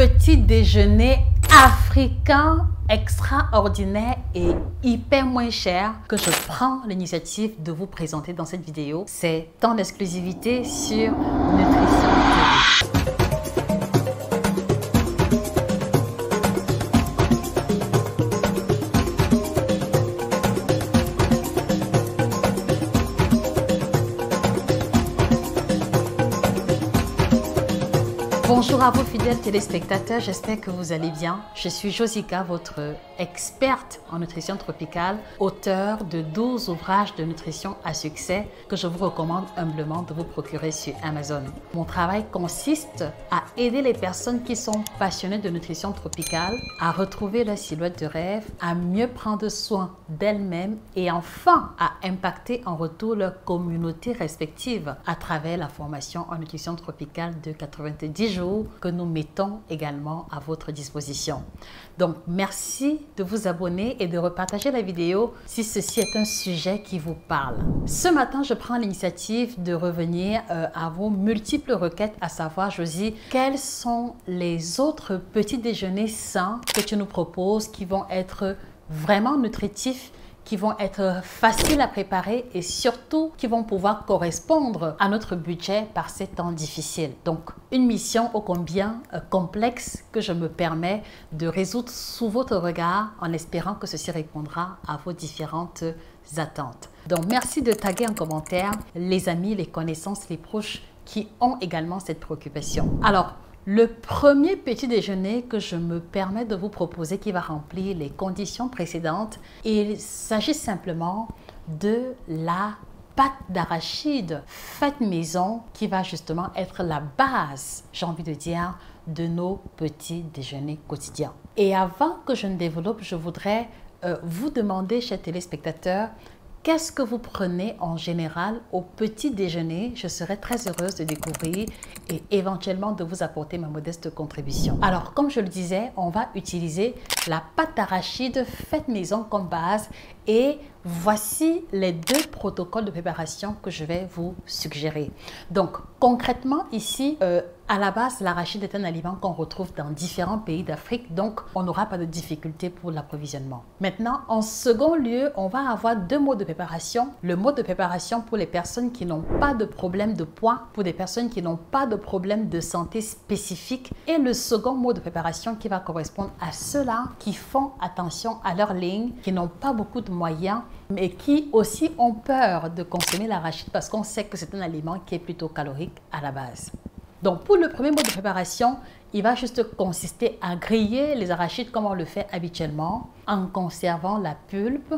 petit déjeuner africain extraordinaire et hyper moins cher que je prends l'initiative de vous présenter dans cette vidéo. C'est en exclusivité sur Nutrition TV. Bonjour à vos fidèles téléspectateurs, j'espère que vous allez bien. Je suis Josica, votre experte en nutrition tropicale, auteure de 12 ouvrages de nutrition à succès que je vous recommande humblement de vous procurer sur Amazon. Mon travail consiste à aider les personnes qui sont passionnées de nutrition tropicale à retrouver leur silhouette de rêve, à mieux prendre soin d'elles-mêmes et enfin à impacter en retour leur communauté respective à travers la formation en nutrition tropicale de 90 jours que nous mettons également à votre disposition. Donc, merci de vous abonner et de repartager la vidéo si ceci est un sujet qui vous parle. Ce matin, je prends l'initiative de revenir à vos multiples requêtes, à savoir, Josie, quels sont les autres petits déjeuners sains que tu nous proposes qui vont être vraiment nutritifs, qui vont être faciles à préparer et surtout qui vont pouvoir correspondre à notre budget par ces temps difficiles. Donc, une mission ô combien complexe que je me permets de résoudre sous votre regard en espérant que ceci répondra à vos différentes attentes. Donc, merci de taguer en commentaire les amis, les connaissances, les proches qui ont également cette préoccupation. Alors, le premier petit déjeuner que je me permets de vous proposer qui va remplir les conditions précédentes, il s'agit simplement de la pâte d'arachide faite maison qui va justement être la base, j'ai envie de dire, de nos petits déjeuners quotidiens. Et avant que je ne développe, je voudrais vous demander, chers téléspectateurs, qu'est-ce que vous prenez en général au petit déjeuner? Je serais très heureuse de découvrir et éventuellement de vous apporter ma modeste contribution. Alors, comme je le disais, on va utiliser la pâte d'arachide faite maison comme base et voici les deux protocoles de préparation que je vais vous suggérer. Donc, concrètement, ici, à la base, l'arachide est un aliment qu'on retrouve dans différents pays d'Afrique, donc on n'aura pas de difficulté pour l'approvisionnement. Maintenant, en second lieu, on va avoir deux modes de préparation. Le mode de préparation pour les personnes qui n'ont pas de problème de poids, pour des personnes qui n'ont pas de problème de santé spécifique, et le second mode de préparation qui va correspondre à ceux-là qui font attention à leur ligne, qui n'ont pas beaucoup de moyens, mais qui aussi ont peur de consommer l'arachide parce qu'on sait que c'est un aliment qui est plutôt calorique à la base. Donc, pour le premier mode de préparation, il va juste consister à griller les arachides comme on le fait habituellement, en conservant la pulpe.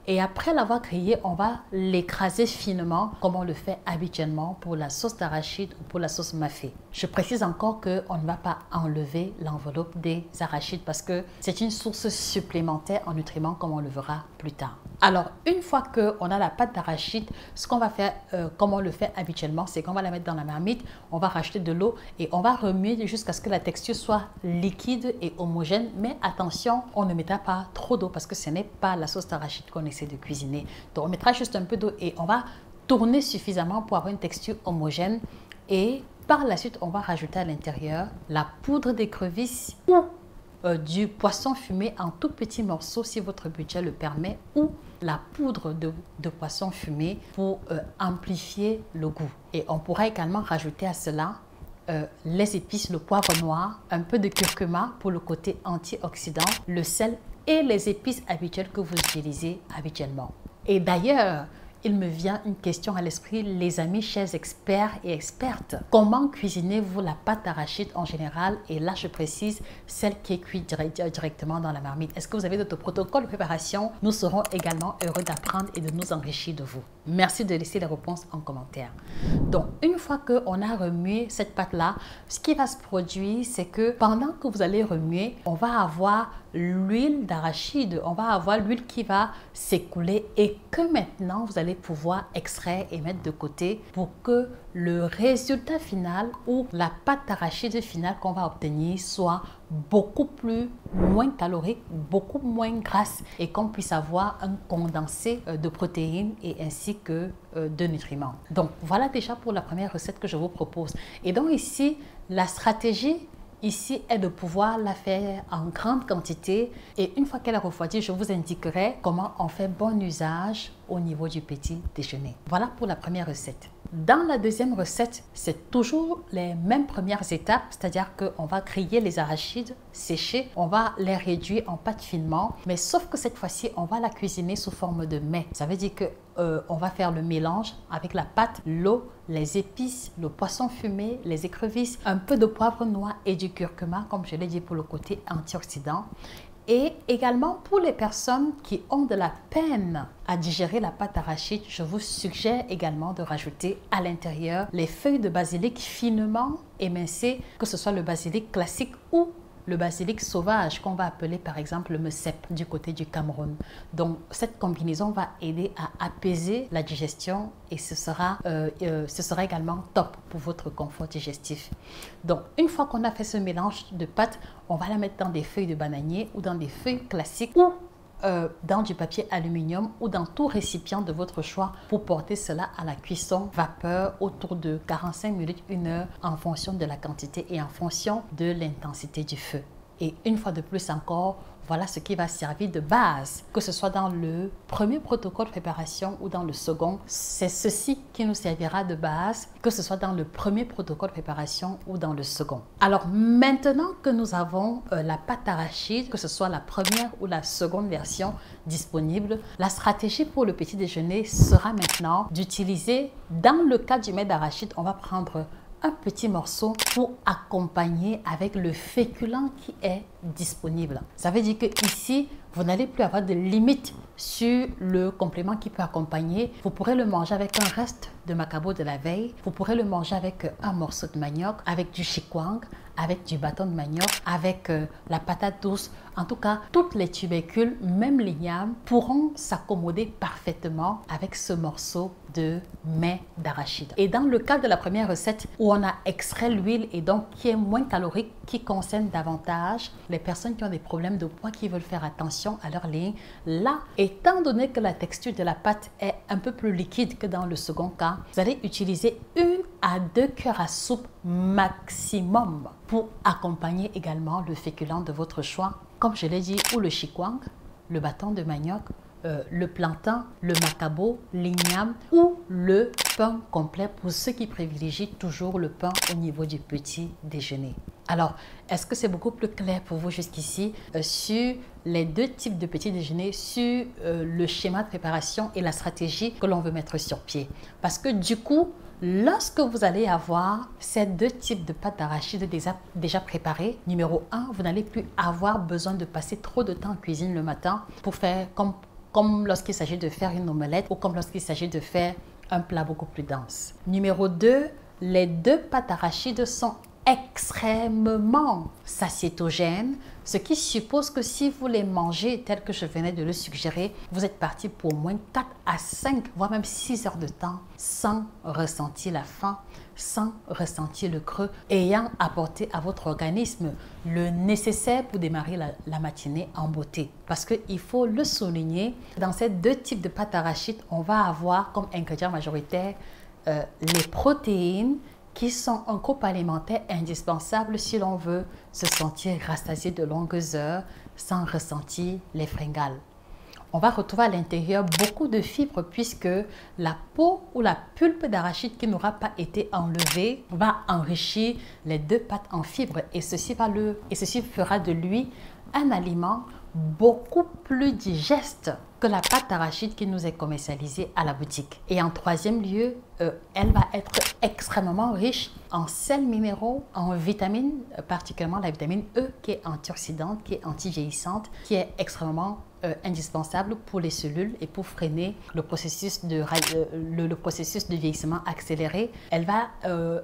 Et après l'avoir grillé, on va l'écraser finement comme on le fait habituellement pour la sauce d'arachide ou pour la sauce mafé. Je précise encore qu'on ne va pas enlever l'enveloppe des arachides parce que c'est une source supplémentaire en nutriments comme on le verra plus tard. Alors, une fois qu'on a la pâte d'arachide, ce qu'on va faire, comme on le fait habituellement, c'est qu'on va la mettre dans la marmite, on va rajouter de l'eau et on va remuer jusqu'à ce que la texture soit liquide et homogène. Mais attention, on ne mettra pas trop d'eau parce que ce n'est pas la sauce d'arachide qu'on essaie de cuisiner. Donc, on mettra juste un peu d'eau et on va tourner suffisamment pour avoir une texture homogène. Et par la suite, on va rajouter à l'intérieur la poudre d'écrevisse ou du poisson fumé en tout petits morceaux si votre budget le permet, ou la poudre de poisson fumé pour amplifier le goût. Et on pourra également rajouter à cela les épices, le poivre noir, un peu de curcuma pour le côté antioxydant, le sel et les épices habituelles que vous utilisez habituellement. Et d'ailleurs, il me vient une question à l'esprit, les amis chers experts et expertes. Comment cuisinez-vous la pâte d'arachide en général? Et là, je précise, celle qui est cuite directement dans la marmite. Est-ce que vous avez d'autres protocoles de préparation? Nous serons également heureux d'apprendre et de nous enrichir de vous. Merci de laisser les réponses en commentaire. Donc, une fois qu'on a remué cette pâte-là, ce qui va se produire, c'est que pendant que vous allez remuer, on va avoir l'huile d'arachide, on va avoir l'huile qui va s'écouler et que maintenant, vous allez pouvoir extraire et mettre de côté pour que le résultat final ou la pâte d'arachide finale qu'on va obtenir soit beaucoup moins calorique, beaucoup moins grasse et qu'on puisse avoir un condensé de protéines et ainsi que de nutriments. Donc voilà déjà pour la première recette que je vous propose. Et donc ici, la stratégie ici est de pouvoir la faire en grande quantité et une fois qu'elle est refroidie, je vous indiquerai comment on fait bon usage au niveau du petit déjeuner. Voilà pour la première recette. Dans la deuxième recette, c'est toujours les mêmes premières étapes, c'est-à-dire qu'on va griller les arachides séchés, on va les réduire en pâte finement, mais sauf que cette fois-ci, on va la cuisiner sous forme de mets. Ça veut dire que on va faire le mélange avec la pâte, l'eau, les épices, le poisson fumé, les écrevisses, un peu de poivre noir et du curcuma, comme je l'ai dit pour le côté antioxydant. Et également pour les personnes qui ont de la peine à digérer la pâte arachide, je vous suggère également de rajouter à l'intérieur les feuilles de basilic finement émincées, que ce soit le basilic classique ou le basilic sauvage qu'on va appeler par exemple le messep du côté du Cameroun. Donc cette combinaison va aider à apaiser la digestion et ce sera également top pour votre confort digestif. Donc une fois qu'on a fait ce mélange de pâtes, on va la mettre dans des feuilles de bananier ou dans des feuilles classiques ou dans du papier aluminium ou dans tout récipient de votre choix pour porter cela à la cuisson vapeur autour de 45 minutes, 1 heure en fonction de la quantité et en fonction de l'intensité du feu. Et une fois de plus encore, voilà ce qui va servir de base, que ce soit dans le premier protocole de préparation ou dans le second. C'est ceci qui nous servira de base, que ce soit dans le premier protocole de préparation ou dans le second. Alors maintenant que nous avons la pâte arachide, que ce soit la première ou la seconde version disponible, la stratégie pour le petit déjeuner sera maintenant d'utiliser, dans le cas du mets d'arachide, on va prendre un petit morceau pour accompagner avec le féculent qui est disponible. Ça veut dire que ici, vous n'allez plus avoir de limite sur le complément qui peut accompagner. Vous pourrez le manger avec un reste de macabo de la veille. Vous pourrez le manger avec un morceau de manioc, avec du chikwang, avec du bâton de manioc, avec la patate douce. En tout cas, toutes les tubercules, même l'igname, pourront s'accommoder parfaitement avec ce morceau de mets d'arachide. Et dans le cas de la première recette où on a extrait l'huile et donc qui est moins calorique, qui concerne davantage les personnes qui ont des problèmes de poids, qui veulent faire attention à leur ligne, là, étant donné que la texture de la pâte est un peu plus liquide que dans le second cas, vous allez utiliser 1 à 2 cuillères à soupe maximum pour accompagner également le féculent de votre choix, comme je l'ai dit, ou le chikwang, le bâton de manioc, le plantain, le macabo, l'igname ou le pain complet pour ceux qui privilégient toujours le pain au niveau du petit déjeuner. Alors, est-ce que c'est beaucoup plus clair pour vous jusqu'ici sur les deux types de petit déjeuner, sur le schéma de préparation et la stratégie que l'on veut mettre sur pied? Parce que du coup, lorsque vous allez avoir ces deux types de pâtes d'arachide déjà préparées, numéro 1, vous n'allez plus avoir besoin de passer trop de temps en cuisine le matin pour faire comme lorsqu'il s'agit de faire une omelette ou comme lorsqu'il s'agit de faire un plat beaucoup plus dense. Numéro 2, les deux pâtes d'arachide sont extrêmement satiétogènes, ce qui suppose que si vous les mangez tel que je venais de le suggérer, vous êtes parti pour au moins 4 à 5, voire même 6 heures de temps sans ressentir la faim, sans ressentir le creux, ayant apporté à votre organisme le nécessaire pour démarrer la matinée en beauté. Parce qu'il faut le souligner, dans ces deux types de pâtes d'arachide, on va avoir comme ingrédient majoritaire les protéines qui sont un groupe alimentaire indispensable si l'on veut se sentir rassasié de longues heures sans ressentir les fringales. On va retrouver à l'intérieur beaucoup de fibres puisque la peau ou la pulpe d'arachide qui n'aura pas été enlevée va enrichir les deux pâtes en fibres et ceci fera de lui un aliment beaucoup plus digeste que la pâte d'arachide qui nous est commercialisée à la boutique. Et en troisième lieu, elle va être extrêmement riche en sels minéraux, en vitamines, particulièrement la vitamine E qui est antioxydante, qui est anti-vieillissante, qui est extrêmement indispensable pour les cellules et pour freiner le processus de vieillissement accéléré. Elle va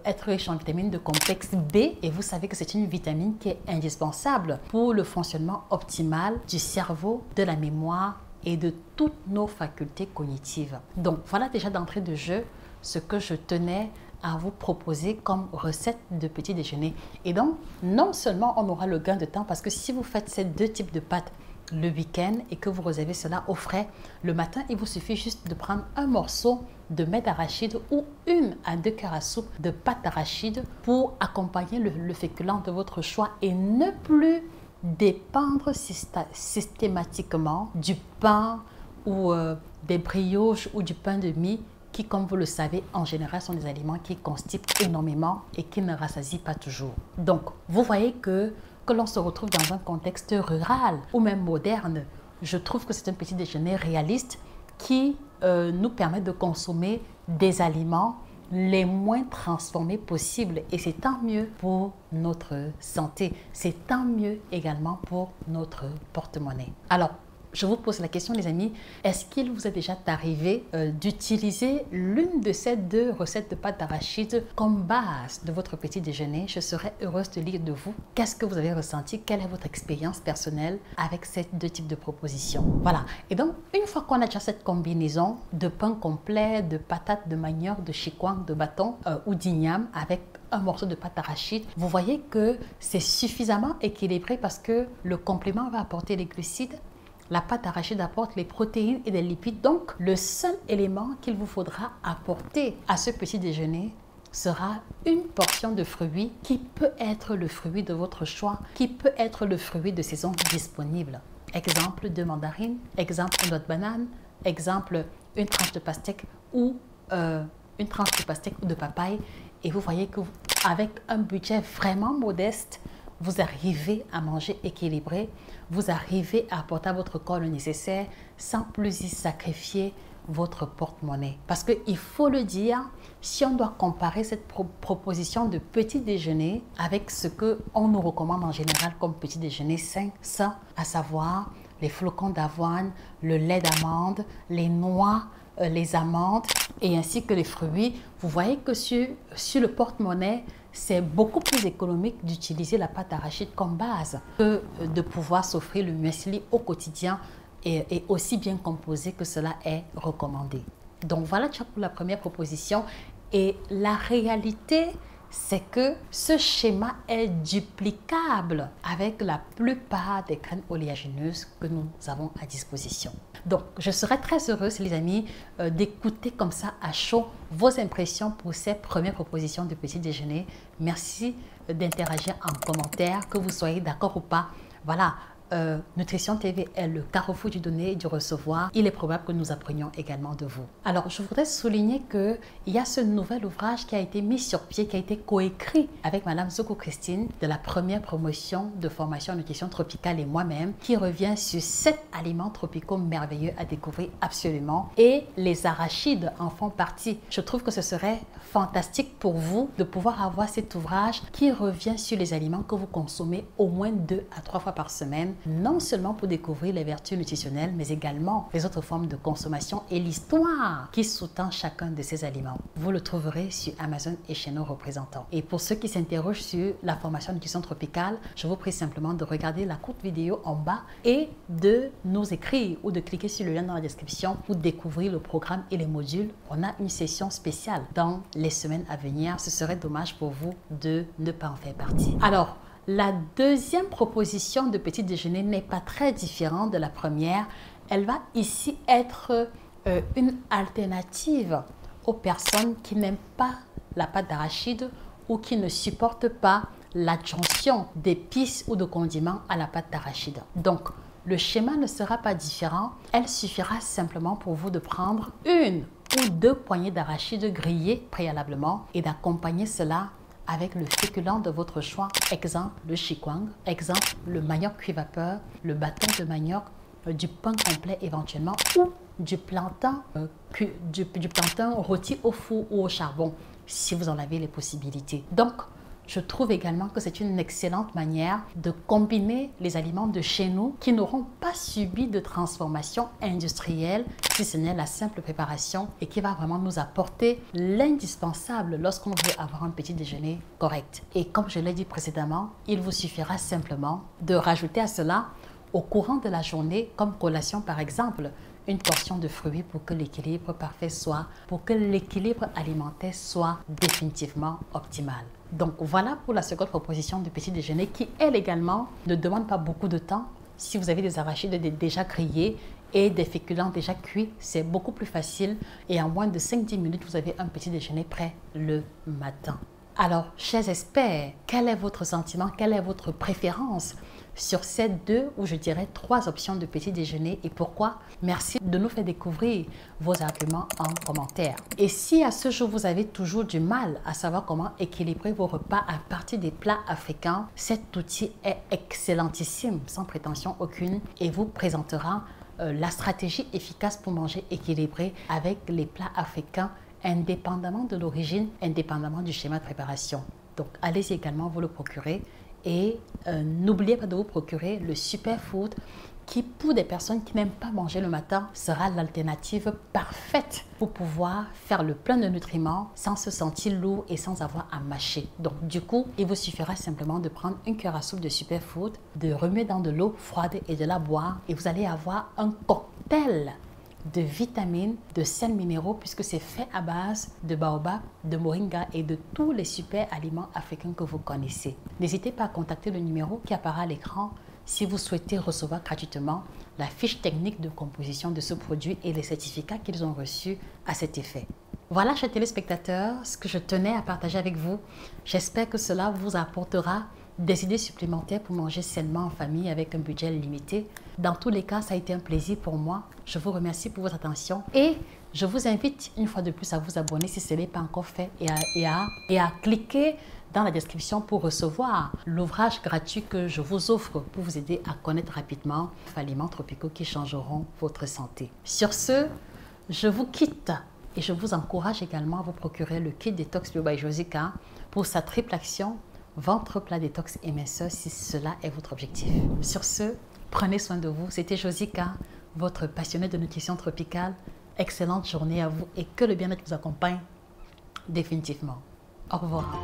être riche en vitamines de complexe B et vous savez que c'est une vitamine qui est indispensable pour le fonctionnement optimal du cerveau, de la mémoire et de toutes nos facultés cognitives. Donc voilà déjà d'entrée de jeu ce que je tenais à vous proposer comme recette de petit déjeuner. Et donc non seulement on aura le gain de temps parce que si vous faites ces deux types de pâtes le week-end et que vous réservez cela au frais, le matin, il vous suffit juste de prendre un morceau de mets d'arachide ou 1 à 2 cuillères à soupe de pâte d'arachide pour accompagner le féculent de votre choix et ne plus dépendre systématiquement du pain ou des brioches ou du pain de mie qui, comme vous le savez, en général sont des aliments qui constipent énormément et qui ne rassasient pas toujours. Donc, vous voyez que l'on se retrouve dans un contexte rural ou même moderne, je trouve que c'est un petit déjeuner réaliste qui nous permet de consommer des aliments les moins transformés possibles et c'est tant mieux pour notre santé, c'est tant mieux également pour notre porte-monnaie. Alors, je vous pose la question les amis, est-ce qu'il vous est déjà arrivé d'utiliser l'une de ces 2 recettes de pâte d'arachide comme base de votre petit déjeuner? Je serais heureuse de lire de vous. Qu'est-ce que vous avez ressenti? Quelle est votre expérience personnelle avec ces 2 types de propositions? Voilà. Et donc, une fois qu'on a déjà cette combinaison de pain complet, de patates, de manioc, de chikwang, de bâton ou d'igname avec un morceau de pâte d'arachide, vous voyez que c'est suffisamment équilibré parce que le complément va apporter les glucides. La pâte d'arachide apporte les protéines et les lipides. Donc, le seul élément qu'il vous faudra apporter à ce petit déjeuner sera une portion de fruits qui peut être le fruit de votre choix, qui peut être le fruit de saison disponible. Exemple, 2 mandarines, exemple, une noix de banane, exemple, une tranche de pastèque ou une tranche de pastèque ou de papaye. Et vous voyez qu'avec un budget vraiment modeste, vous arrivez à manger équilibré, vous arrivez à apporter à votre corps le nécessaire sans plus y sacrifier votre porte-monnaie. Parce qu'il faut le dire, si on doit comparer cette proposition de petit déjeuner avec ce qu'on nous recommande en général comme petit déjeuner sain, à savoir les flocons d'avoine, le lait d'amande, les noix, les amandes et ainsi que les fruits, vous voyez que sur le porte-monnaie, c'est beaucoup plus économique d'utiliser la pâte d'arachide comme base que de pouvoir s'offrir le muesli au quotidien et aussi bien composé que cela est recommandé. Donc voilà déjà pour la première proposition. Et la réalité, c'est que ce schéma est duplicable avec la plupart des graines oléagineuses que nous avons à disposition. Donc, je serais très heureuse, les amis, d'écouter comme ça à chaud vos impressions pour ces premières propositions de petit déjeuner. Merci d'interagir en commentaire, que vous soyez d'accord ou pas. Voilà. Nutrition TV est le carrefour du donner et du recevoir. Il est probable que nous apprenions également de vous. Alors, je voudrais souligner qu'il y a ce nouvel ouvrage qui a été mis sur pied, qui a été coécrit avec Madame Zoko Christine de la première promotion de formation en nutrition tropicale et moi-même, qui revient sur 7 aliments tropicaux merveilleux à découvrir absolument. Et les arachides en font partie. Je trouve que ce serait fantastique pour vous de pouvoir avoir cet ouvrage qui revient sur les aliments que vous consommez au moins 2 à 3 fois par semaine, non seulement pour découvrir les vertus nutritionnelles, mais également les autres formes de consommation et l'histoire qui sous-tend chacun de ces aliments. Vous le trouverez sur Amazon et chez nos représentants. Et pour ceux qui s'interrogent sur la formation en nutrition tropicale, je vous prie simplement de regarder la courte vidéo en bas et de nous écrire ou de cliquer sur le lien dans la description pour découvrir le programme et les modules. On a une session spéciale dans les semaines à venir. Ce serait dommage pour vous de ne pas en faire partie. Alors, la deuxième proposition de petit déjeuner n'est pas très différente de la première. Elle va ici être une alternative aux personnes qui n'aiment pas la pâte d'arachide ou qui ne supportent pas l'adjonction d'épices ou de condiments à la pâte d'arachide. Donc, le schéma ne sera pas différent. Elle suffira simplement pour vous de prendre 1 ou 2 poignées d'arachide grillées préalablement et d'accompagner cela avec le féculent de votre choix, exemple le chikwang, exemple le manioc cuit vapeur, le bâton de manioc, du pain complet éventuellement ou du plantain, du plantain rôti au four ou au charbon si vous en avez les possibilités. Donc, je trouve également que c'est une excellente manière de combiner les aliments de chez nous qui n'auront pas subi de transformation industrielle, si ce n'est la simple préparation et qui va vraiment nous apporter l'indispensable lorsqu'on veut avoir un petit déjeuner correct. Et comme je l'ai dit précédemment, il vous suffira simplement de rajouter à cela au courant de la journée, comme collation par exemple, une portion de fruits pour que l'équilibre parfait soit, pour que l'équilibre alimentaire soit définitivement optimal. Donc voilà pour la seconde proposition de petit déjeuner qui, elle également, ne demande pas beaucoup de temps Si vous avez des arachides déjà grillés et des féculents déjà cuits, c'est beaucoup plus facile et en moins de 5-10 minutes, vous avez un petit déjeuner prêt le matin. Alors, chers experts, quel est votre sentiment, quelle est votre préférence sur ces 2 ou je dirais 3 options de petit déjeuner et pourquoi? Merci de nous faire découvrir vos arguments en commentaire. Et si à ce jour vous avez toujours du mal à savoir comment équilibrer vos repas à partir des plats africains, cet outil est excellentissime, sans prétention aucune et vous présentera la stratégie efficace pour manger équilibré avec les plats africains indépendamment de l'origine, indépendamment du schéma de préparation. Donc, allez-y également vous le procurer et n'oubliez pas de vous procurer le superfood qui, pour des personnes qui n'aiment pas manger le matin, sera l'alternative parfaite pour pouvoir faire le plein de nutriments sans se sentir lourd et sans avoir à mâcher. Donc, du coup, il vous suffira simplement de prendre une cuillère à soupe de superfood, de remettre dans de l'eau froide et de la boire et vous allez avoir un cocktail de vitamines, de sels minéraux puisque c'est fait à base de baobab, de moringa et de tous les super aliments africains que vous connaissez. N'hésitez pas à contacter le numéro qui apparaît à l'écran si vous souhaitez recevoir gratuitement la fiche technique de composition de ce produit et les certificats qu'ils ont reçus à cet effet. Voilà, chers téléspectateurs, ce que je tenais à partager avec vous. J'espère que cela vous apportera des idées supplémentaires pour manger sainement en famille avec un budget limité. Dans tous les cas, ça a été un plaisir pour moi. Je vous remercie pour votre attention et je vous invite une fois de plus à vous abonner si ce n'est pas encore fait et à cliquer dans la description pour recevoir l'ouvrage gratuit que je vous offre pour vous aider à connaître rapidement les aliments tropicaux qui changeront votre santé. Sur ce, je vous quitte et je vous encourage également à vous procurer le kit Détox Bio by Josica pour sa triple action ventre plat détox et minceur si cela est votre objectif. Sur ce, prenez soin de vous. C'était Josica, votre passionnée de nutrition tropicale. Excellente journée à vous et que le bien-être vous accompagne définitivement. Au revoir.